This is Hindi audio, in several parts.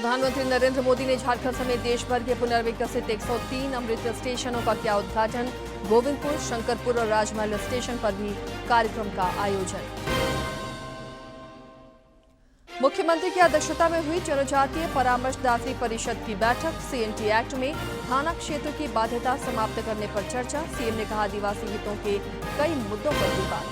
प्रधानमंत्री नरेंद्र मोदी ने झारखंड समेत देश भर के पुनर्विकसित 103 अमृत स्टेशनों का किया उद्घाटन। गोविंदपुर, शंकरपुर और राजमहल स्टेशन पर भी कार्यक्रम का आयोजन। मुख्यमंत्री की अध्यक्षता में हुई जनजातीय परामर्शदात्री परिषद की बैठक। सीएनटी एक्ट में थाना क्षेत्र की बाध्यता समाप्त करने पर चर्चा। सीएम ने कहा आदिवासी हितों के कई मुद्दों पर भी बात।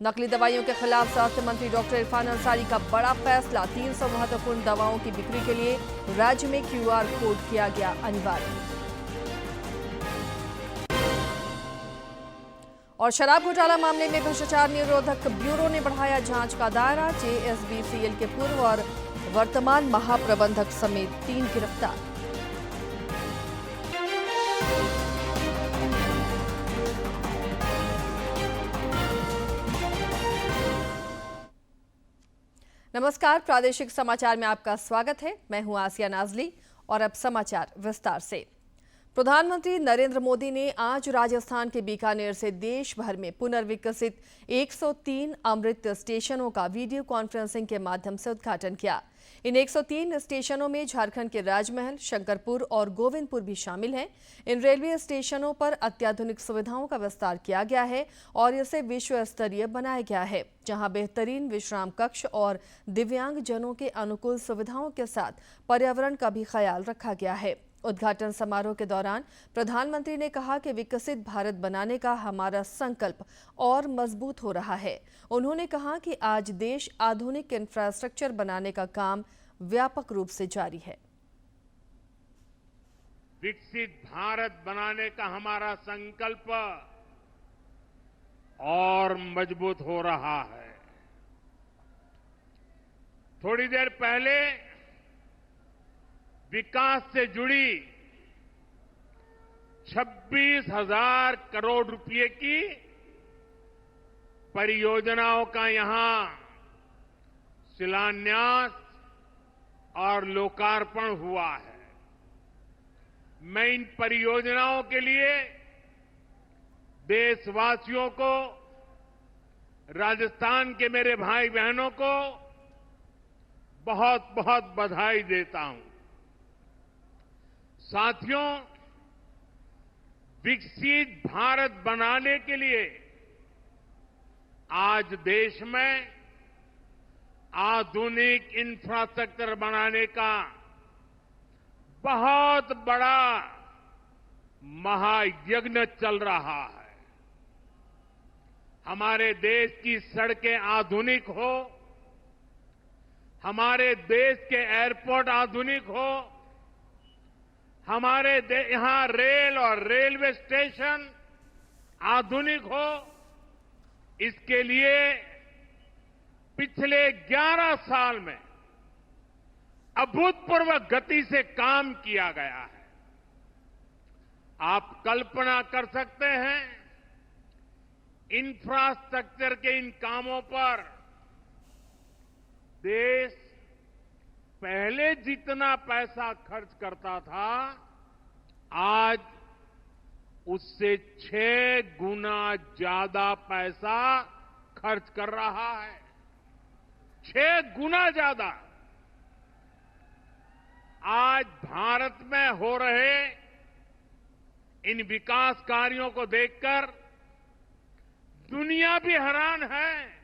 नकली दवाइयों के खिलाफ स्वास्थ्य मंत्री डॉक्टर इरफान अंसारी का बड़ा फैसला। 300 महत्वपूर्ण दवाओं की बिक्री के लिए राज्य में क्यूआर कोड किया गया अनिवार्य। और शराब घोटाला मामले में भ्रष्टाचार निरोधक ब्यूरो ने बढ़ाया जांच का दायरा। जेएसबीसीएल के पूर्व और वर्तमान महाप्रबंधक समेत 3 गिरफ्तार। नमस्कार, प्रादेशिक समाचार में आपका स्वागत है। मैं हूं आसिया नाजली और अब समाचार विस्तार से। प्रधानमंत्री नरेंद्र मोदी ने आज राजस्थान के बीकानेर से देश भर में पुनर्विकसित 103 अमृत स्टेशनों का वीडियो कॉन्फ्रेंसिंग के माध्यम से उद्घाटन किया। इन 103 स्टेशनों में झारखंड के राजमहल, शंकरपुर और गोविंदपुर भी शामिल हैं। इन रेलवे स्टेशनों पर अत्याधुनिक सुविधाओं का विस्तार किया गया है और इसे विश्व स्तरीय बनाया गया है, जहां बेहतरीन विश्राम कक्ष और दिव्यांगजनों के अनुकूल सुविधाओं के साथ पर्यावरण का भी ख्याल रखा गया है। उद्घाटन समारोह के दौरान प्रधानमंत्री ने कहा कि विकसित भारत बनाने का हमारा संकल्प और मजबूत हो रहा है। उन्होंने कहा कि आज देश आधुनिक इंफ्रास्ट्रक्चर बनाने का काम व्यापक रूप से जारी है। विकसित भारत बनाने का हमारा संकल्प और मजबूत हो रहा है। थोड़ी देर पहले विकास से जुड़ी 26,000 करोड़ रुपए की परियोजनाओं का यहां शिलान्यास और लोकार्पण हुआ है। मैं इन परियोजनाओं के लिए देशवासियों को, राजस्थान के मेरे भाई बहनों को बहुत बहुत बधाई देता हूं। साथियों, विकसित भारत बनाने के लिए आज देश में आधुनिक इंफ्रास्ट्रक्चर बनाने का बहुत बड़ा महायज्ञ चल रहा है। हमारे देश की सड़कें आधुनिक हो, हमारे देश के एयरपोर्ट आधुनिक हो, हमारे यहां रेल और रेलवे स्टेशन आधुनिक हो, इसके लिए पिछले 11 साल में अभूतपूर्व गति से काम किया गया है। आप कल्पना कर सकते हैं, इंफ्रास्ट्रक्चर के इन कामों पर देश पहले जितना पैसा खर्च करता था, आज उससे 6 गुना ज्यादा पैसा खर्च कर रहा है। 6 गुना ज्यादा। आज भारत में हो रहे इन विकास कार्यों को देखकर दुनिया भी हैरान है।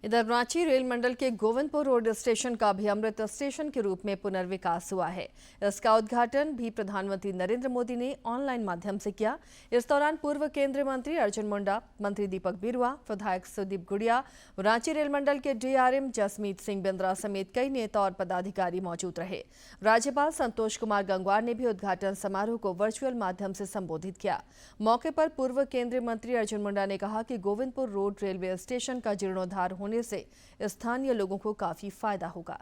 इधर रांची रेल मंडल के गोविंदपुर रोड स्टेशन का भी अमृत स्टेशन के रूप में पुनर्विकास हुआ है। इसका उद्घाटन भी प्रधानमंत्री नरेंद्र मोदी ने ऑनलाइन माध्यम से किया। इस दौरान पूर्व केंद्रीय मंत्री अर्जुन मुंडा, मंत्री दीपक बिरुआ, विधायक सुदीप गुड़िया, रांची रेल मंडल के डीआरएम जसमीत सिंह बिंद्रा समेत कई नेता और पदाधिकारी मौजूद रहे। राज्यपाल संतोष कुमार गंगवार ने भी उद्घाटन समारोह को वर्चुअल माध्यम से संबोधित किया। मौके पर पूर्व केंद्रीय मंत्री अर्जुन मुंडा ने कहा कि गोविंदपुर रोड रेलवे स्टेशन का जीर्णोद्धार होने से स्थानीय लोगों को काफी फायदा होगा।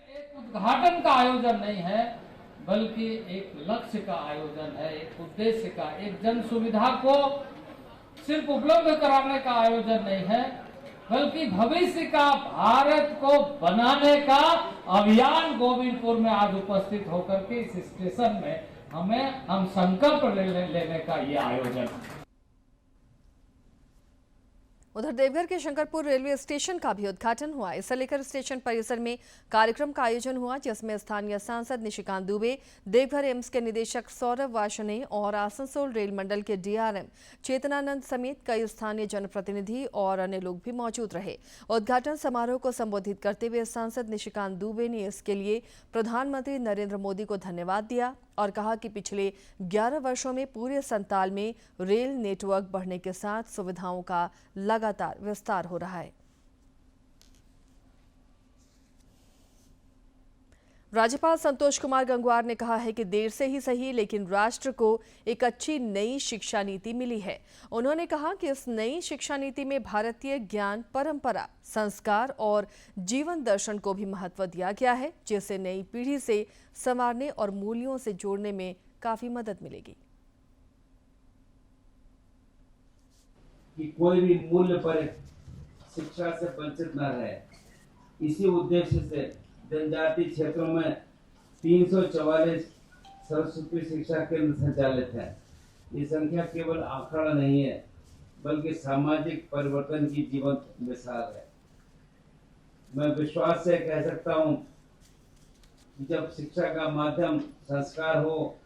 एक उद्घाटन का आयोजन नहीं है, बल्कि एक लक्ष्य का आयोजन है, एक उद्देश्य का, एक जन सुविधा को सिर्फ उपलब्ध कराने का आयोजन नहीं है, बल्कि भविष्य का भारत को बनाने का अभियान गोविंदपुर में आज उपस्थित होकर के इस स्टेशन में हम संकल्प लेने का ये आयोजन है। उधर देवघर के शंकरपुर रेलवे स्टेशन का भी उद्घाटन हुआ। इसे लेकर स्टेशन परिसर में कार्यक्रम का आयोजन हुआ, जिसमें स्थानीय सांसद निशिकांत दुबे, देवघर एम्स के निदेशक सौरभ वार्ष्णेय और आसनसोल रेल मंडल के डीआरएम चेतनानंद समेत कई स्थानीय जनप्रतिनिधि और अन्य लोग भी मौजूद रहे। उद्घाटन समारोह को संबोधित करते हुए सांसद निशिकांत दुबे ने इसके लिए प्रधानमंत्री नरेंद्र मोदी को धन्यवाद दिया और कहा कि पिछले 11 वर्षों में पूरे संताल में रेल नेटवर्क बढ़ने के साथ सुविधाओं का लगातार विस्तार हो रहा है। राज्यपाल संतोष कुमार गंगवार ने कहा है कि देर से ही सही, लेकिन राष्ट्र को एक अच्छी नई शिक्षा नीति मिली है। उन्होंने कहा कि इस नई शिक्षा नीति में भारतीय ज्ञान परंपरा, संस्कार और जीवन दर्शन को भी महत्व दिया गया है, जिससे नई पीढ़ी से संवारने और मूल्यों से जोड़ने में काफी मदद मिलेगी। कि कोई भी मूल्य पर शिक्षा से वंचित न रहे। इसी उद्देश्य से जनजातीय क्षेत्रों में 344 सरस्वती शिक्षा केंद्र संचालित है। ये संख्या केवल आंकड़ा नहीं है, बल्कि सामाजिक परिवर्तन की जीवंत मिसाल है। मैं विश्वास से कह सकता हूँ कि जब शिक्षा का माध्यम संस्कार हो,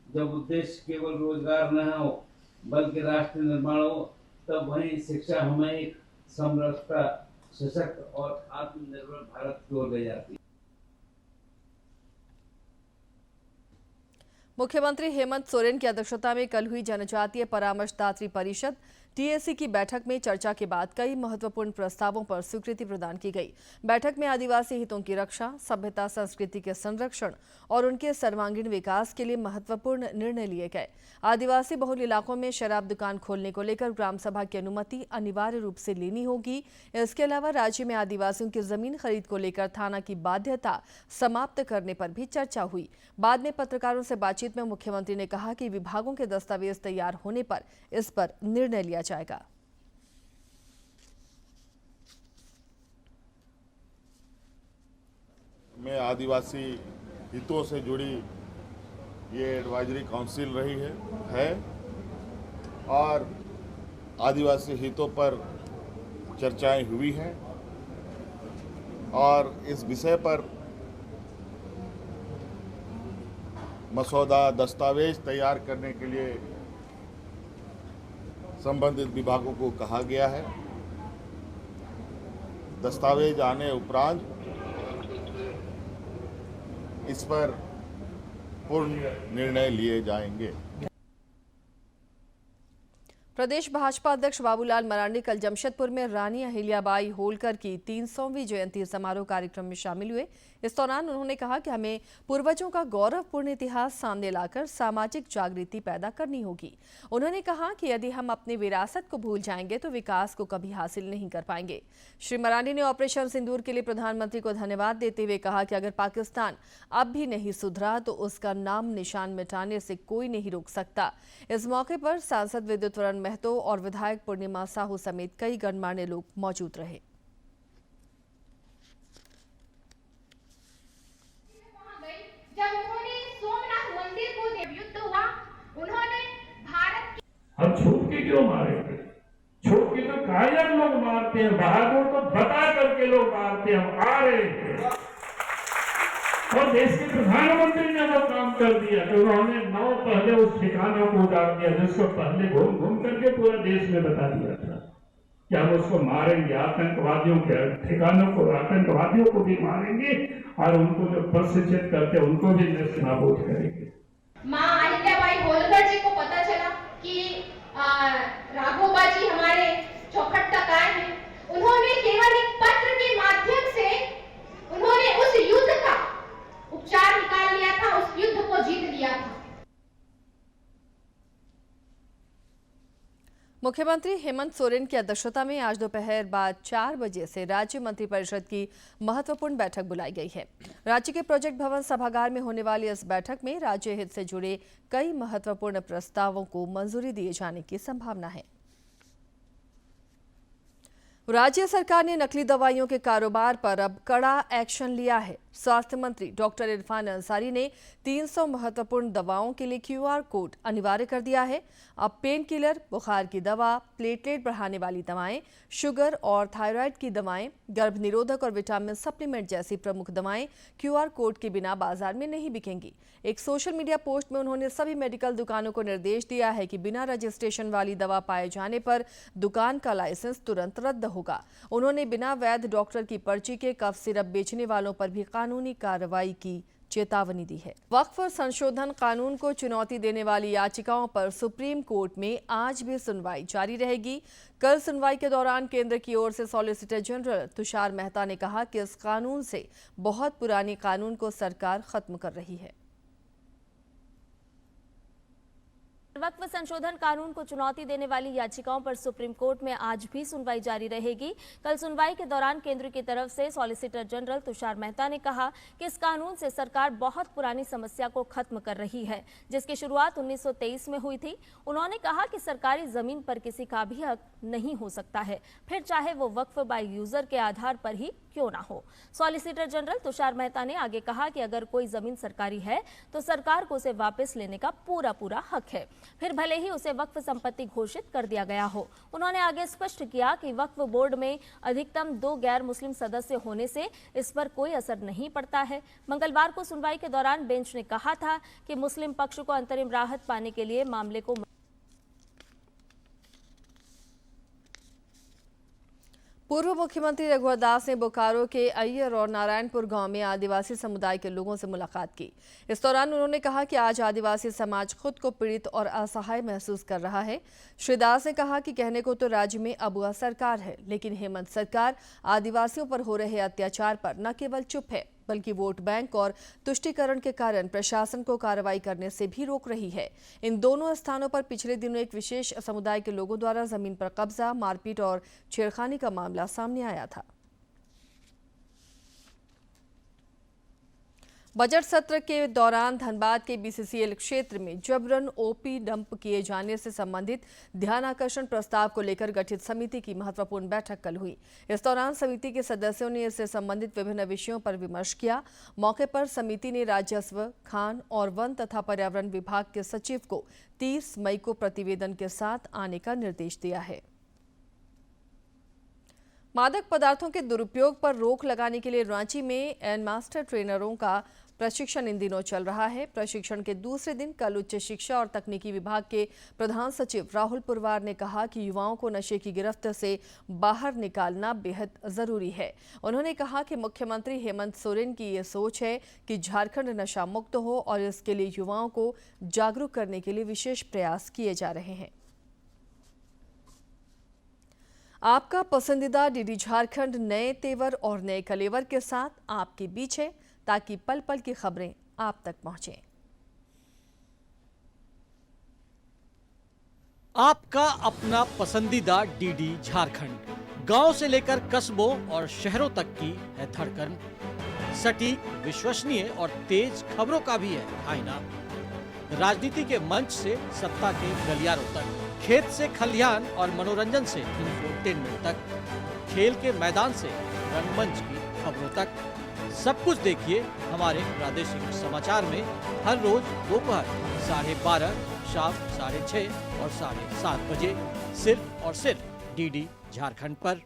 जब उद्देश्य केवल रोजगार न हो बल्कि राष्ट्र निर्माण हो, तब वही शिक्षा हमें एक समृद्ध, सशक्त और आत्मनिर्भर भारत की ओर ले जाती है। मुख्यमंत्री हेमंत सोरेन की अध्यक्षता में कल हुई जनजातीय परामर्शदात्री परिषद टीएसी की बैठक में चर्चा के बाद कई महत्वपूर्ण प्रस्तावों पर स्वीकृति प्रदान की गई। बैठक में आदिवासी हितों की रक्षा, सभ्यता संस्कृति के संरक्षण और उनके सर्वांगीण विकास के लिए महत्वपूर्ण निर्णय लिए गए। आदिवासी बहुल इलाकों में शराब दुकान खोलने को लेकर ग्राम सभा की अनुमति अनिवार्य रूप से लेनी होगी। इसके अलावा राज्य में आदिवासियों की जमीन खरीद को लेकर थाना की बाध्यता समाप्त करने पर भी चर्चा हुई। बाद में पत्रकारों से बातचीत में मुख्यमंत्री ने कहा कि विभागों के दस्तावेज तैयार होने पर इस पर निर्णय लिया जाएगा। में आदिवासी हितों से जुड़ी ये एडवाइजरी काउंसिल रही है और आदिवासी हितों पर चर्चाएं हुई हैं और इस विषय पर मसौदा दस्तावेज तैयार करने के लिए संबंधित विभागों को कहा गया है। दस्तावेज आने उपरांत इस पर पूर्ण निर्णय लिए जाएंगे। प्रदेश भाजपा अध्यक्ष बाबूलाल मरांडी कल जमशेदपुर में रानी अहिल्याबाई होलकर की 300वीं जयंती समारोह कार्यक्रम में शामिल हुए। इस दौरान उन्होंने कहा कि हमें पूर्वजों का गौरवपूर्ण इतिहास सामने लाकर सामाजिक जागृति पैदा करनी होगी। उन्होंने कहा कि यदि हम अपनी विरासत को भूल जाएंगे तो विकास को कभी हासिल नहीं कर पाएंगे। श्री मरांडी ने ऑपरेशन सिंदूर के लिए प्रधानमंत्री को धन्यवाद देते हुए कहा कि अगर पाकिस्तान अब भी नहीं सुधरा तो उसका नाम निशान मिटाने से कोई नहीं रोक सकता। इस मौके पर सांसद विद्युत वरण महतो और विधायक पूर्णिमा साहू समेत कई गणमान्य लोग मौजूद रहे। जब उन्होंने सोमनाथ मंदिर को युद्ध हुआ, उन्होंने भारत हम छूट के क्यों मारेंगे? छूट के तो कायर लोग मारते हैं, बहादुर को बता करके लोग मारते हैं। हम आ रहे हैं और देश के प्रधानमंत्री ने वो काम कर दिया कि उन्होंने 9 पहले उस ठिकानों को उजाड़ दिया जिसको पहले घूम घूम करके पूरा देश में बता दिया था कि हम उसको मारेंगे। आतंकवादियों के ठिकानों को, आतंकवादियों को भी मारेंगे और उनको जो प्रशिक्षित करते उनको भी नेस्तनाबूद करेंगे। माँ अहिल्याबाई होलकर जी को पता चला कि राघोबा जी हमारे चौखट तक आए हैं। उन्होंने केवल एक पत्र के माध्यम से उन्होंने उस युद्ध का उपचार निकाल लिया था, उस युद्ध को जीत लिया था। मुख्यमंत्री हेमंत सोरेन की अध्यक्षता में आज दोपहर बाद 4 बजे से राज्य मंत्रिपरिषद की महत्वपूर्ण बैठक बुलाई गई है। राज्य के प्रोजेक्ट भवन सभागार में होने वाली इस बैठक में राज्य हित से जुड़े कई महत्वपूर्ण प्रस्तावों को मंजूरी दिए जाने की संभावना है। राज्य सरकार ने नकली दवाइयों के कारोबार पर अब कड़ा एक्शन लिया है। स्वास्थ्य मंत्री डॉक्टर इरफान अंसारी ने 300 महत्वपूर्ण दवाओं के लिए क्यूआर कोड अनिवार्य कर दिया है। अब पेन किलर, बुखार की दवा, प्लेटलेट बढ़ाने वाली दवाएं, शुगर और थायराइड की दवाएं, गर्भ निरोधक और विटामिन सप्लीमेंट जैसी प्रमुख दवाएं क्यूआर कोड के बिना बाजार में नहीं बिकेंगी। एक सोशल मीडिया पोस्ट में उन्होंने सभी मेडिकल दुकानों को निर्देश दिया है कि बिना रजिस्ट्रेशन वाली दवा पाए जाने पर दुकान का लाइसेंस तुरंत रद्द होगा। उन्होंने बिना वैध डॉक्टर की पर्ची के कफ सिरप बेचने वालों पर भी कानूनी कार्रवाई की चेतावनी दी है। वक्फ संशोधन कानून को चुनौती देने वाली याचिकाओं पर सुप्रीम कोर्ट में आज भी सुनवाई जारी रहेगी। कल सुनवाई के दौरान केंद्र की ओर से सॉलिसिटर जनरल तुषार मेहता ने कहा कि इस कानून से बहुत पुराने कानून को सरकार खत्म कर रही है। वक्फ संशोधन कानून को चुनौती देने वाली याचिकाओं पर सुप्रीम कोर्ट में आज भी सुनवाई जारी रहेगी। कल सुनवाई के दौरान केंद्र की तरफ से सॉलिसिटर जनरल तुषार मेहता ने कहा कि इस कानून से सरकार बहुत पुरानी समस्या को खत्म कर रही है, जिसकी शुरुआत 1923 में हुई थी। उन्होंने कहा कि सरकारी जमीन पर किसी का भी हक नहीं हो सकता है, फिर चाहे वो वक्फ बाय यूजर के आधार पर ही क्यों ना हो। सॉलिसिटर जनरल तुषार मेहता ने आगे कहा कि अगर कोई जमीन सरकारी है तो सरकार को उसे वापस लेने का पूरा हक है, फिर भले ही उसे वक्फ संपत्ति घोषित कर दिया गया हो। उन्होंने आगे स्पष्ट किया कि वक्फ बोर्ड में अधिकतम 2 गैर मुस्लिम सदस्य होने से इस पर कोई असर नहीं पड़ता है। मंगलवार को सुनवाई के दौरान बेंच ने कहा था कि मुस्लिम पक्ष को अंतरिम राहत पाने के लिए मामले को पूर्व मुख्यमंत्री रघुवर दास ने बोकारो के अय्यर और नारायणपुर गांव में आदिवासी समुदाय के लोगों से मुलाकात की। इस दौरान उन्होंने कहा कि आज आदिवासी समाज खुद को पीड़ित और असहाय महसूस कर रहा है। श्री दास ने कहा कि कहने को तो राज्य में अबुआ सरकार है, लेकिन हेमंत सरकार आदिवासियों पर हो रहे अत्याचार पर न केवल चुप है, बल्कि वोट बैंक और तुष्टीकरण के कारण प्रशासन को कार्रवाई करने से भी रोक रही है। इन दोनों स्थानों पर पिछले दिनों एक विशेष समुदाय के लोगों द्वारा जमीन पर कब्जा, मारपीट और छेड़खानी का मामला सामने आया था। बजट सत्र के दौरान धनबाद के बीसीसीएल क्षेत्र में जबरन ओपी डंप किए जाने से संबंधित ध्यान आकर्षण प्रस्ताव को लेकर गठित समिति की महत्वपूर्ण बैठक कल हुई। इस दौरान समिति के सदस्यों ने इससे संबंधित विभिन्न विषयों पर विमर्श किया। मौके पर समिति ने राजस्व, खान और वन तथा पर्यावरण विभाग के सचिव को 30 मई को प्रतिवेदन के साथ आने का निर्देश दिया है। मादक पदार्थों के दुरुपयोग पर रोक लगाने के लिए रांची में एन मास्टर ट्रेनरों का प्रशिक्षण इन दिनों चल रहा है। प्रशिक्षण के दूसरे दिन कल उच्च शिक्षा और तकनीकी विभाग के प्रधान सचिव राहुल पुरवार ने कहा कि युवाओं को नशे की गिरफ्त से बाहर निकालना बेहद जरूरी है। उन्होंने कहा कि मुख्यमंत्री हेमंत सोरेन की ये सोच है कि झारखंड नशा मुक्त हो और इसके लिए युवाओं को जागरूक करने के लिए विशेष प्रयास किए जा रहे हैं। आपका पसंदीदा डीडी झारखंड नए तेवर और नए कलेवर के साथ आपके बीच है, ताकि पल पल की खबरें आप तक पहुंचें। आपका अपना पसंदीदा डीडी झारखंड, गांव से लेकर कस्बों और शहरों तक की है धड़कन। सटीक, विश्वसनीय और तेज खबरों का भी है आईना। राजनीति के मंच से सत्ता के गलियारों तक, खेत से खलिहान और मनोरंजन से इंफोटेनमेंट तक, खेल के मैदान से रंगमंच की खबरों तक, सब कुछ देखिए हमारे प्रादेशिक समाचार में हर रोज दोपहर 12:30, शाम 6:30 और 7:30 बजे, सिर्फ और सिर्फ डीडी झारखंड पर।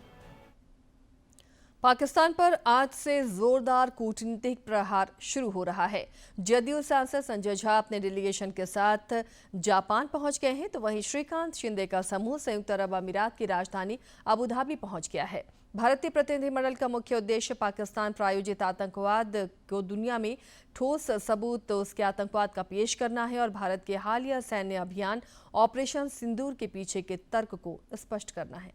पाकिस्तान पर आज से जोरदार कूटनीतिक प्रहार शुरू हो रहा है। जदयू सांसद संजय झा अपने डेलीगेशन के साथ जापान पहुंच गए हैं, तो वहीं श्रीकांत शिंदे का समूह संयुक्त अरब अमीरात की राजधानी अबू धाबी पहुंच गया है। भारतीय प्रतिनिधिमंडल का मुख्य उद्देश्य पाकिस्तान प्रायोजित आतंकवाद को दुनिया में ठोस सबूत उसके आतंकवाद का पेश करना है और भारत के हालिया सैन्य अभियान ऑपरेशन सिंदूर के पीछे के तर्क को स्पष्ट करना है।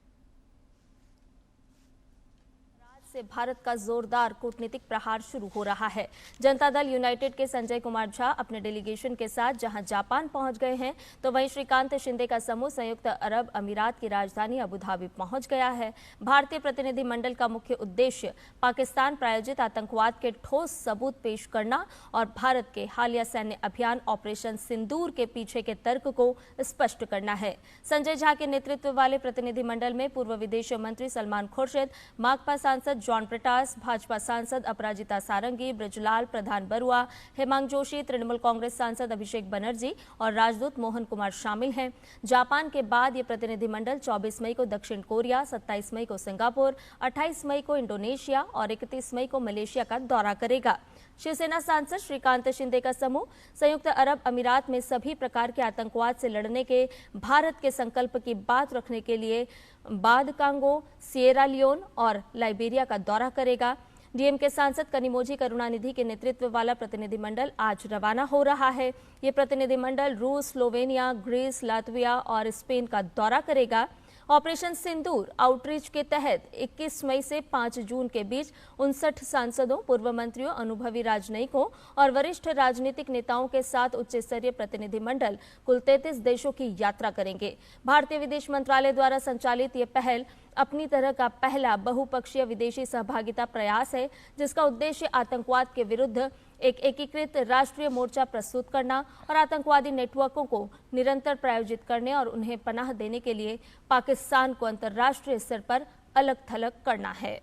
से भारत का जोरदार कूटनीतिक प्रहार शुरू हो रहा है। जनता दल यूनाइटेड के संजय कुमार झा अपने डेलीगेशन के साथ जहां जापान पहुंच गए हैं, तो वहीं श्रीकांत शिंदे का समूह संयुक्त अरब अमीरात की राजधानी अबू धाबी पहुंच गया है। भारतीय प्रतिनिधिमंडल का मुख्य उद्देश्य पाकिस्तान प्रायोजित आतंकवाद के ठोस सबूत पेश करना और भारत के हालिया सैन्य अभियान ऑपरेशन सिंदूर के पीछे के तर्क को स्पष्ट करना है। संजय झा के नेतृत्व वाले प्रतिनिधिमंडल में पूर्व विदेश मंत्री सलमान खुर्शीद, माकपा सांसद जॉन प्रटास, भाजपा सांसद अपराजिता सारंगी, ब्रजलाल प्रधान बरुआ, हेमांग जोशी, तृणमूल कांग्रेस सांसद अभिषेक बनर्जी और राजदूत मोहन कुमार शामिल हैं। जापान के बाद ये प्रतिनिधिमंडल 24 मई को दक्षिण कोरिया, 27 मई को सिंगापुर, 28 मई को इंडोनेशिया और 31 मई को मलेशिया का दौरा करेगा। शिवसेना सांसद श्रीकांत शिंदे का समूह संयुक्त अरब अमीरात में सभी प्रकार के आतंकवाद से लड़ने के भारत के संकल्प की बात रखने के लिए बाद कांगो, सिएरा लियोन और लाइबेरिया का दौरा करेगा। डीएमके सांसद कनिमोझी करुणानिधि के नेतृत्व वाला प्रतिनिधिमंडल आज रवाना हो रहा है। ये प्रतिनिधिमंडल रूस, स्लोवेनिया, ग्रीस, लातविया और स्पेन का दौरा करेगा। ऑपरेशन सिंदूर आउटरीच के तहत 21 मई से 5 जून के बीच 59 सांसदों, पूर्व मंत्रियों, अनुभवी राजनयिकों और वरिष्ठ राजनीतिक नेताओं के साथ उच्च स्तरीय प्रतिनिधिमंडल कुल 33 देशों की यात्रा करेंगे। भारतीय विदेश मंत्रालय द्वारा संचालित ये पहल अपनी तरह का पहला बहुपक्षीय विदेशी सहभागिता प्रयास है, जिसका उद्देश्य आतंकवाद के विरुद्ध एक एकीकृत राष्ट्रीय मोर्चा प्रस्तुत करना और आतंकवादी नेटवर्कों को निरंतर प्रायोजित करने और उन्हें पनाह देने के लिए पाकिस्तान को अंतर्राष्ट्रीय स्तर पर अलग थलग करना है।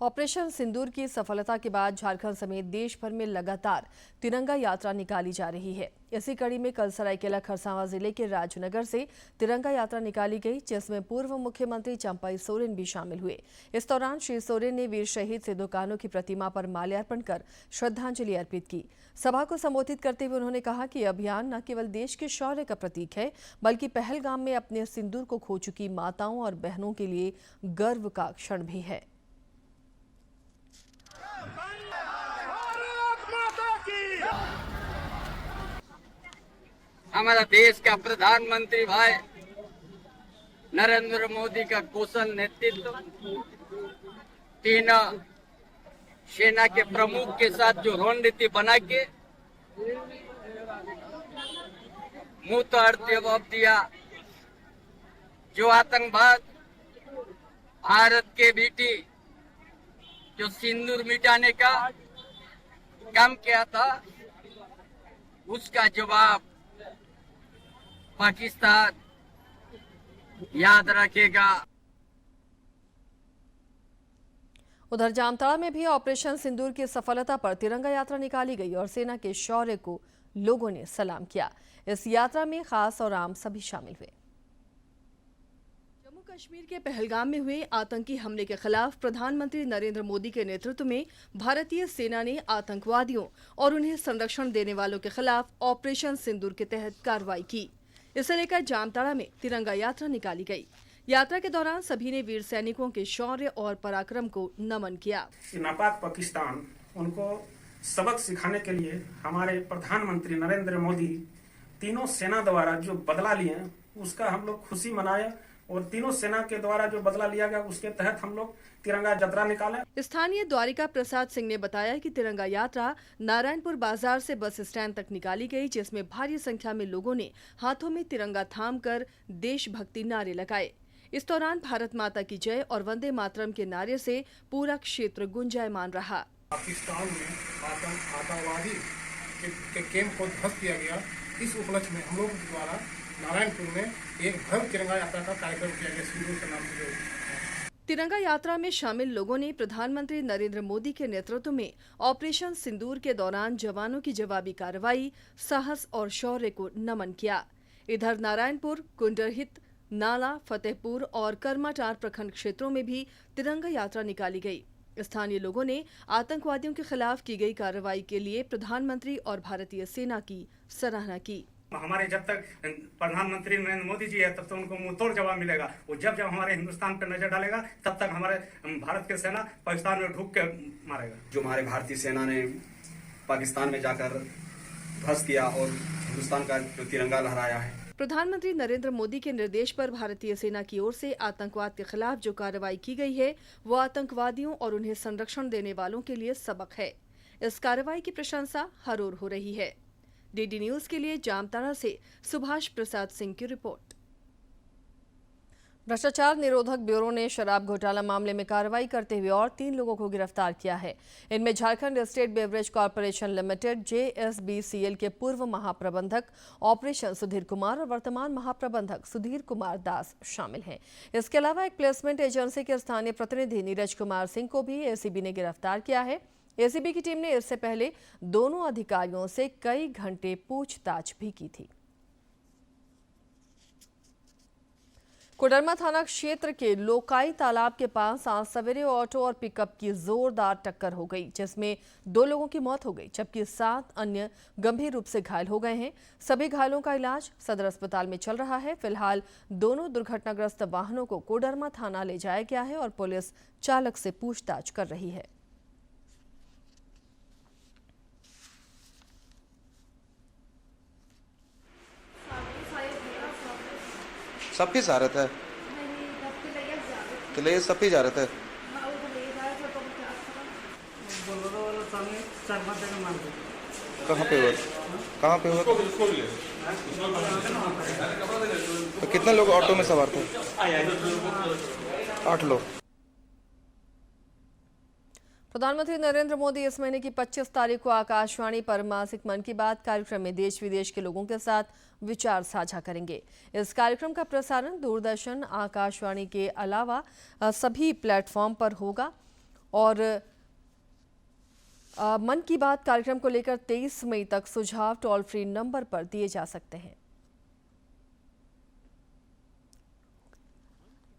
ऑपरेशन सिंदूर की सफलता के बाद झारखंड समेत देश भर में लगातार तिरंगा यात्रा निकाली जा रही है। इसी कड़ी में कल सरायकेला खरसावां जिले के राजनगर से तिरंगा यात्रा निकाली गई, जिसमें पूर्व मुख्यमंत्री चंपई सोरेन भी शामिल हुए। इस दौरान श्री सोरेन ने वीर शहीद सिद्धू कान्हू की प्रतिमा पर माल्यार्पण कर श्रद्धांजलि अर्पित की। सभा को संबोधित करते हुए उन्होंने कहा कि अभियान न केवल देश के शौर्य का प्रतीक है, बल्कि पहलगाम में अपने सिंदूर को खो चुकी माताओं और बहनों के लिए गर्व का क्षण भी है। हमारा देश का प्रधानमंत्री भाई नरेंद्र मोदी का कुशल नेतृत्व, तीनों सेना के प्रमुख के साथ जो रणनीति बना के मुंह जवाब दिया, जो आतंकवाद भारत के बेटी जो सिंदूर मिटाने का काम किया था, उसका जवाब पाकिस्तान याद रखेगा। उधर जामताड़ा में भी ऑपरेशन सिंदूर की सफलता पर तिरंगा यात्रा निकाली गई और सेना के शौर्य को लोगों ने सलाम किया। इस यात्रा में खास और आम सभी शामिल हुए। जम्मू कश्मीर के पहलगाम में हुए आतंकी हमले के खिलाफ प्रधानमंत्री नरेंद्र मोदी के नेतृत्व में भारतीय सेना ने आतंकवादियों और उन्हें संरक्षण देने वालों के खिलाफ ऑपरेशन सिंदूर के तहत कार्रवाई की। इसे लेकर जामताड़ा में तिरंगा यात्रा निकाली गई। यात्रा के दौरान सभी ने वीर सैनिकों के शौर्य और पराक्रम को नमन किया। नापाक पाकिस्तान उनको सबक सिखाने के लिए हमारे प्रधानमंत्री नरेंद्र मोदी तीनों सेना द्वारा जो बदला लिए उसका हम लोग खुशी मनाए और तीनों सेना के द्वारा जो बदला लिया गया उसके तहत हम लोग तिरंगा यात्रा निकाले। स्थानीय द्वारिका प्रसाद सिंह ने बताया कि तिरंगा यात्रा नारायणपुर बाजार से बस स्टैंड तक निकाली गई, जिसमें भारी संख्या में लोगों ने हाथों में तिरंगा थामकर देशभक्ति नारे लगाए। इस दौरान भारत माता की जय और वंदे मातरम के नारे से पूरा क्षेत्र गुंजायमान रहा। पाकिस्तान में आतंकवादी के कैंप को ध्वस्त किया गया। इस उपलक्ष्य में हम लोग द्वारा नारायणपुर में एक भव्य तिरंगा यात्रा का कार्यक्रम किया गया सिंदूर के नाम से। तिरंगा यात्रा में शामिल लोगों ने प्रधानमंत्री नरेंद्र मोदी के नेतृत्व में ऑपरेशन सिंदूर के दौरान जवानों की जवाबी कार्रवाई, साहस और शौर्य को नमन किया। इधर नारायणपुर, कुंडरहित, नाला, फतेहपुर और कर्माटार प्रखंड क्षेत्रों में भी तिरंगा यात्रा निकाली गई। स्थानीय लोगों ने आतंकवादियों के खिलाफ की गई कार्रवाई के लिए प्रधानमंत्री और भारतीय सेना की सराहना की। हमारे जब तक प्रधानमंत्री नरेंद्र मोदी जी है तब तक उनको मुंहतोड़ जवाब मिलेगा। वो जब हमारे हिंदुस्तान पर नजर डालेगा तब तक हमारे भारत की सेना पाकिस्तान में ढूक के मारेगा। जो हमारे भारतीय सेना ने पाकिस्तान में जाकर ध्वस्त किया और हिंदुस्तान का जो तिरंगा लहराया है, प्रधानमंत्री नरेंद्र मोदी के निर्देश पर भारतीय सेना की ओर से आतंकवाद के खिलाफ जो कार्रवाई की गई है वो आतंकवादियों और उन्हें संरक्षण देने वालों के लिए सबक है। इस कार्रवाई की प्रशंसा हर ओर हो रही है। डीडी न्यूज के लिए जामताड़ा से सुभाष प्रसाद सिंह की रिपोर्ट। भ्रष्टाचार निरोधक ब्यूरो ने शराब घोटाला मामले में कार्रवाई करते हुए और 3 लोगों को गिरफ्तार किया है। इनमें Jharkhand state beverage corporation limited JSBCL के पूर्व महाप्रबंधक ऑपरेशन सुधीर कुमार और वर्तमान महाप्रबंधक सुधीर कुमार दास शामिल हैं। इसके अलावा एक प्लेसमेंट एजेंसी के स्थानीय प्रतिनिधि नीरज कुमार सिंह को भी ACB ने गिरफ्तार किया है। ACB की टीम ने इससे पहले दोनों अधिकारियों से कई घंटे पूछताछ भी की थी। कोडरमा थाना क्षेत्र के लोकाई तालाब के पास आज सवेरे ऑटो और पिकअप की जोरदार टक्कर हो गई, जिसमें 2 लोगों की मौत हो गई जबकि 7 अन्य गंभीर रूप से घायल हो गए हैं। सभी घायलों का इलाज सदर अस्पताल में चल रहा है। फिलहाल दोनों दुर्घटनाग्रस्त वाहनों को कोडरमा थाना ले जाया गया है और पुलिस चालक से पूछताछ कर रही है। सबकी जा रहा था तो ले सबकी जा रहा था। कहाँ पे हुआ? कहाँ पे हुआ? तो कितने लोग ऑटो में सवार थे? 8 लोग। प्रधानमंत्री नरेंद्र मोदी इस महीने की 25 तारीख को आकाशवाणी पर मासिक मन की बात कार्यक्रम में देश विदेश के लोगों के साथ विचार साझा करेंगे। इस कार्यक्रम का प्रसारण दूरदर्शन, आकाशवाणी के अलावा सभी प्लेटफॉर्म पर होगा और मन की बात कार्यक्रम को लेकर 23 मई तक सुझाव टोल फ्री नंबर पर दिए जा सकते हैं।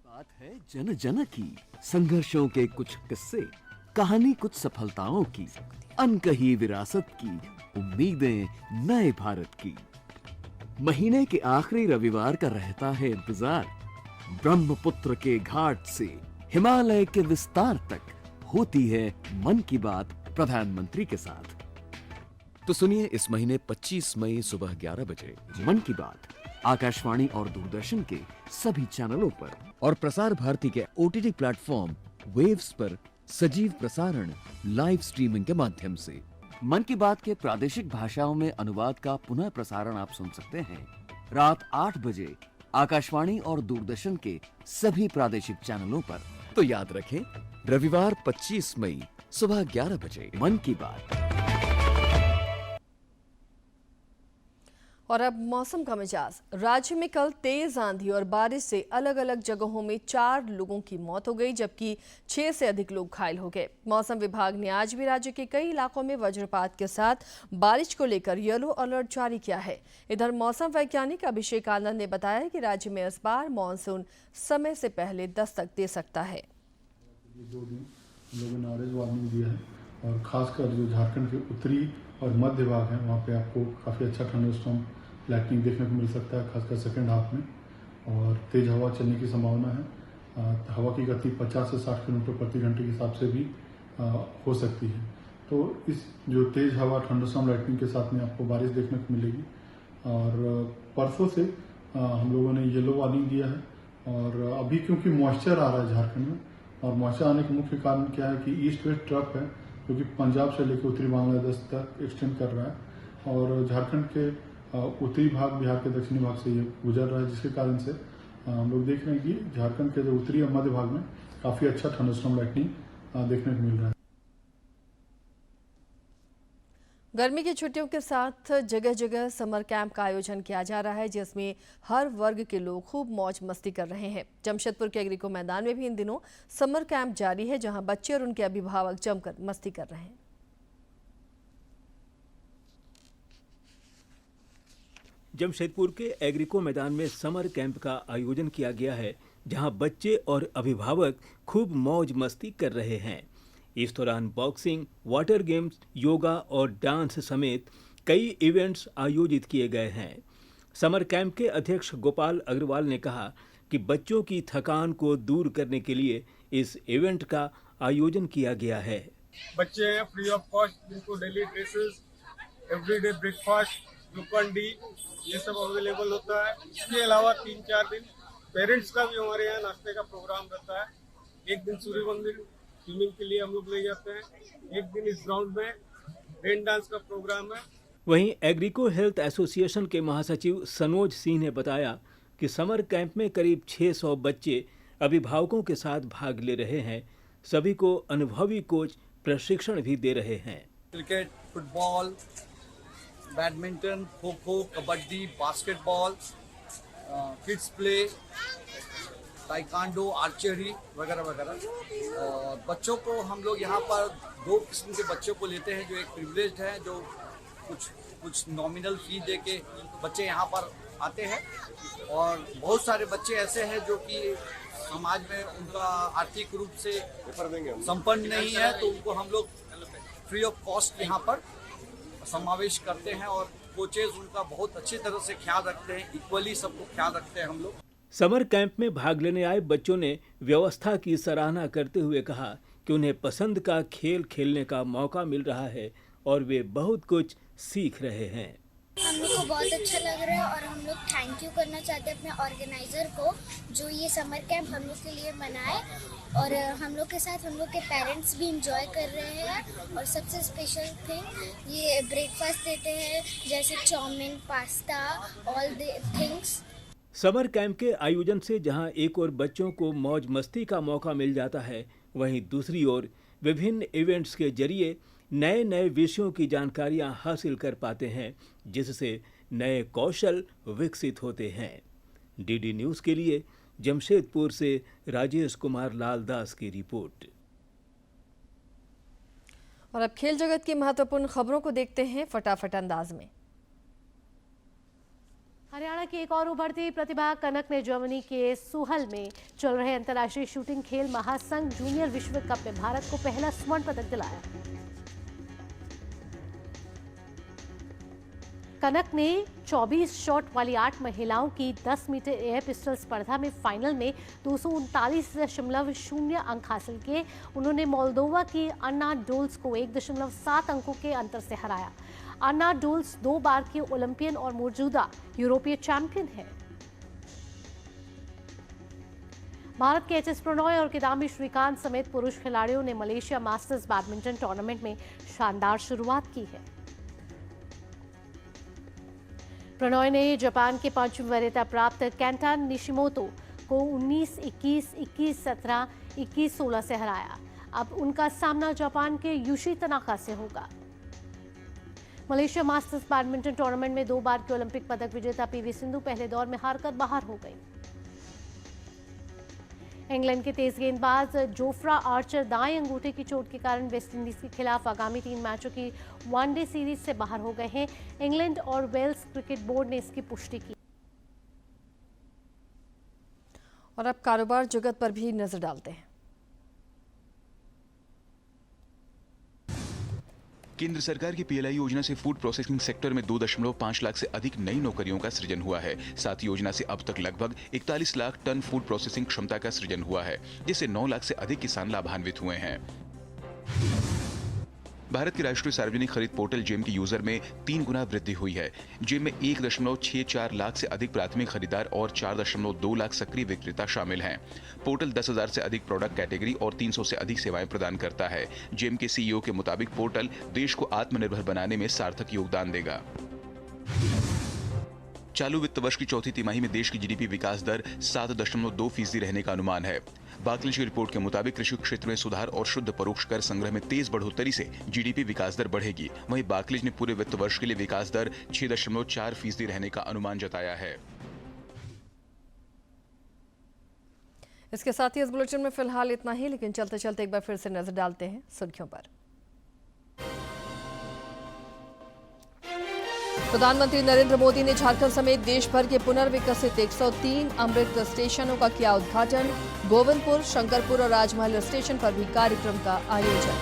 बात है जन जन की, संघर्षों के कुछ किस्से, कहानी कुछ सफलताओं की, अनकही विरासत की, उम्मीदें नए भारत की। महीने के आखिरी रविवार का रहता है इंतजार। ब्रह्मपुत्र के घाट से हिमालय के विस्तार तक होती है मन की बात प्रधानमंत्री के साथ। तो सुनिए इस महीने 25 मई सुबह 11 बजे मन की बात आकाशवाणी और दूरदर्शन के सभी चैनलों पर और प्रसार भारती के OTT प्लेटफॉर्म वेव्स पर सजीव प्रसारण लाइव स्ट्रीमिंग के माध्यम से। मन की बात के प्रादेशिक भाषाओं में अनुवाद का पुनः प्रसारण आप सुन सकते हैं रात 8 बजे आकाशवाणी और दूरदर्शन के सभी प्रादेशिक चैनलों पर। तो याद रखें, रविवार 25 मई सुबह 11 बजे मन की बात। और अब मौसम का मिजाज। राज्य में कल तेज आंधी और बारिश से अलग अलग जगहों में 4 लोगों की मौत हो गई जबकि 6 से अधिक लोग घायल हो गए। मौसम विभाग ने आज भी राज्य के कई इलाकों में वज्रपात के साथ बारिश को लेकर येलो अलर्ट जारी किया है। इधर मौसम वैज्ञानिक अभिषेक आनंद ने बताया कि राज्य में इस बार मानसून समय से पहले दस्तक दे सकता है। 2 दिन लोगों ने ऑरेंज वार्निंग दिया है और खासकर जो झारखंड के उत्तरी और मध्य भाग है वहाँ पे आपको काफ़ी अच्छा थंडरस्टॉर्म लाइटनिंग देखने को मिल सकता है, खासकर सेकेंड हाफ में। और तेज़ हवा चलने की संभावना है। हवा की गति 50 से 60 किलोमीटर प्रति घंटे के हिसाब से भी हो सकती है। तो इस जो तेज़ हवा थंडरस्टॉर्म लाइटनिंग के साथ में आपको बारिश देखने को मिलेगी। और परसों से हम लोगों ने येलो वार्निंग दिया है। और अभी क्योंकि मॉइस्चर आ रहा है झारखंड में, और मॉइस्चर आने का मुख्य कारण क्या है कि ईस्ट वेस्ट ट्रफ है जो कि पंजाब से लेकर उत्तरी बांग्लादेश तक एक्सटेंड कर रहा है और झारखंड के उत्तरी भाग, बिहार के दक्षिणी भाग से ये गुजर रहा है, जिसके कारण से हम लोग देख रहे हैं कि झारखंड के जो उत्तरी और मध्य भाग में काफ़ी अच्छा थंडरस्टॉर्म लाइटनिंग देखने को मिल रहा है। गर्मी की छुट्टियों के साथ जगह जगह समर कैंप का आयोजन किया जा रहा है जिसमें हर वर्ग के लोग खूब मौज मस्ती कर रहे हैं। जमशेदपुर के एग्रीको मैदान में भी इन दिनों समर कैंप जारी है जहां बच्चे और उनके अभिभावक जमकर मस्ती कर रहे हैं। जमशेदपुर के एग्रीको मैदान में समर कैंप का आयोजन किया गया है जहां बच्चे और अभिभावक खूब मौज मस्ती कर रहे हैं। इस दौरान बॉक्सिंग, वाटर गेम्स, योगा और डांस समेत कई इवेंट्स आयोजित किए गए हैं। समर कैंप के अध्यक्ष गोपाल अग्रवाल ने कहा कि बच्चों की थकान को दूर करने के लिए इस इवेंट का आयोजन किया गया है। बच्चे फ्री ऑफ कॉस्ट जिनको daily dresses, everyday breakfast Glucon D, ये सब अवेलेबल होता है। इसके अलावा 3-4 दिन पेरेंट्स का भी हमारे यहाँ नाश्ते का प्रोग्राम रहता है। एक दिन सूर्य मंदिर स्विमिंग के लिए हम लोग ले जाते हैं, एक दिन इस ग्राउंड में रेन डांस का प्रोग्राम है। वहीं एग्रीको हेल्थ एसोसिएशन के महासचिव सनोज सिंह ने बताया कि समर कैंप में करीब 600 बच्चे अभिभावकों के साथ भाग ले रहे हैं। सभी को अनुभवी कोच प्रशिक्षण भी दे रहे हैं। Cricket, football, badminton, kho kho, kabaddi, basketball, kids play, taekwondo, archery वगैरह वगैरह। बच्चों को हम लोग यहाँ पर 2 किस्म के बच्चों को लेते हैं। जो एक प्रिविलेज्ड है, जो कुछ नॉमिनल फी दे के बच्चे यहाँ पर आते हैं, और बहुत सारे बच्चे ऐसे हैं जो कि समाज में उनका आर्थिक रूप से संपन्न नहीं है, तो उनको हम लोग फ्री ऑफ कॉस्ट यहाँ पर समावेश करते हैं, और कोचेज उनका बहुत अच्छी तरह से ख्याल रखते हैं। इक्वली सबको ख्याल रखते हैं हम लोग। समर कैंप में भाग लेने आए बच्चों ने व्यवस्था की सराहना करते हुए कहा कि उन्हें पसंद का खेल खेलने का मौका मिल रहा है और वे बहुत कुछ सीख रहे हैं। हम लोग को बहुत अच्छा लग रहा है और हम लोग थैंक यू करना चाहते हैं अपने ऑर्गेनाइजर को, जो ये समर कैंप हम लोग के लिए मनाए, और हम लोग के साथ हम लोग के पेरेंट्स भी इंजॉय कर रहे हैं। और सबसे स्पेशल थिंग, ये ब्रेकफास्ट देते हैं, जैसे chowmein, pasta, all the things. Summer camp के आयोजन से जहां एक ओर बच्चों को मौज मस्ती का मौका मिल जाता है, वहीं दूसरी ओर विभिन्न इवेंट्स के जरिए नए नए विषयों की जानकारियां हासिल कर पाते हैं, जिससे नए कौशल विकसित होते हैं। डीडी न्यूज़ के लिए जमशेदपुर से राजेश कुमार लाल दास की रिपोर्ट। और अब खेल जगत की महत्वपूर्ण खबरों को देखते हैं फटाफट अंदाज में। हरियाणा की एक और उभरती प्रतिभा कनक ने जर्मनी के सुहल में चल रहे अंतर्राष्ट्रीय शूटिंग खेल महासंघ जूनियर विश्व कप में भारत को पहला स्वर्ण पदक दिलाया। कनक ने 24 शॉट वाली 8 महिलाओं की 10 मीटर एयर पिस्टल स्पर्धा में फाइनल में 239.0 अंक हासिल किए। उन्होंने मोल्दोवा की अन्ना डोल्स को 1.7 अंकों के अंतर से हराया। अन्ना डोल्स 2 बार की ओलंपियन और मौजूदा यूरोपीय चैंपियन है। भारत के एचएस प्रणॉय और किदाम्बी श्रीकांत समेत पुरुष खिलाड़ियों ने मलेशिया मास्टर्स बैडमिंटन टूर्नामेंट में शानदार शुरुआत की है। प्रणॉय ने जापान के 5वीं वरीयता प्राप्त केंटा निशिमोतो को 19-21, 21-17, 21-16 से हराया। अब उनका सामना जापान के यूशी तनाका से होगा। मलेशिया मास्टर्स बैडमिंटन टूर्नामेंट में 2 बार की ओलंपिक पदक विजेता पीवी सिंधु पहले दौर में हारकर बाहर हो गई। इंग्लैंड के तेज गेंदबाज जोफ्रा आर्चर दाएं अंगूठे की चोट के कारण वेस्टइंडीज के खिलाफ आगामी 3 मैचों की वनडे सीरीज से बाहर हो गए हैं। इंग्लैंड और वेल्स क्रिकेट बोर्ड ने इसकी पुष्टि की। और अब कारोबार जगत पर भी नजर डालते हैं। केंद्र सरकार की पीएलआई योजना से फूड प्रोसेसिंग सेक्टर में 2.5 लाख से अधिक नई नौकरियों का सृजन हुआ है। साथ योजना से अब तक लगभग 41 लाख टन फूड प्रोसेसिंग क्षमता का सृजन हुआ है, जिससे 9 लाख से अधिक किसान लाभान्वित हुए हैं। भारत के राष्ट्रीय सार्वजनिक खरीद पोर्टल जेम की यूजर में 3 गुना वृद्धि हुई है। जेम में 1.64 लाख से अधिक प्राथमिक खरीदार और 4.2 लाख सक्रिय विक्रेता शामिल हैं। पोर्टल 10,000 से अधिक प्रोडक्ट कैटेगरी और 300 से अधिक सेवाएं प्रदान करता है। जेम के सीईओ के मुताबिक पोर्टल देश को आत्मनिर्भर बनाने में सार्थक योगदान देगा। चालू वित्त वर्ष की चौथी तिमाही में देश की जीडीपी विकास दर 7.2% रहने का अनुमान है। बार्कलेज की रिपोर्ट के मुताबिक कृषि क्षेत्र में सुधार और शुद्ध परोक्ष कर संग्रह में तेज बढ़ोतरी से जीडीपी विकास दर बढ़ेगी। वहीं बार्कलेज ने पूरे वित्त वर्ष के लिए विकास दर 6.4% रहने का अनुमान जताया है। इसके साथ ही इस बुलेटिन में फिलहाल इतना ही, लेकिन चलते चलते एक बार फिर से नजर डालते हैं सुर्खियों पर। प्रधानमंत्री नरेंद्र मोदी ने झारखंड समेत देश भर के पुनर्विकसित 103 अमृत स्टेशनों का किया उद्घाटन। गोविंदपुर, शंकरपुर और राजमहल स्टेशन पर भी कार्यक्रम का आयोजन।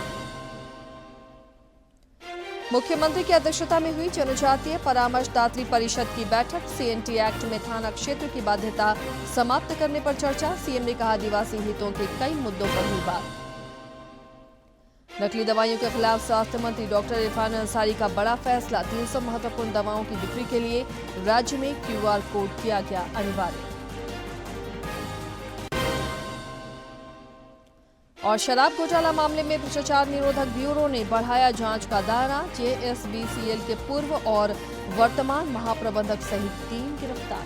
मुख्यमंत्री की अध्यक्षता में हुई जनजातीय परामर्शदात्री परिषद की बैठक। सीएनटी एक्ट में थाना क्षेत्र की बाध्यता समाप्त करने पर चर्चा। सीएम ने कहा आदिवासी हितों के कई मुद्दों पर हुई बात। नकली दवाइयों के खिलाफ स्वास्थ्य मंत्री डॉक्टर इरफान अंसारी का बड़ा फैसला। 300 महत्वपूर्ण दवाओं की बिक्री के लिए राज्य में QR कोड किया गया अनिवार्य। और शराब घोटाला मामले में भ्रष्टाचार निरोधक ब्यूरो ने बढ़ाया जांच का दायरा। JSBCL के पूर्व और वर्तमान महाप्रबंधक सहित 3 गिरफ्तार।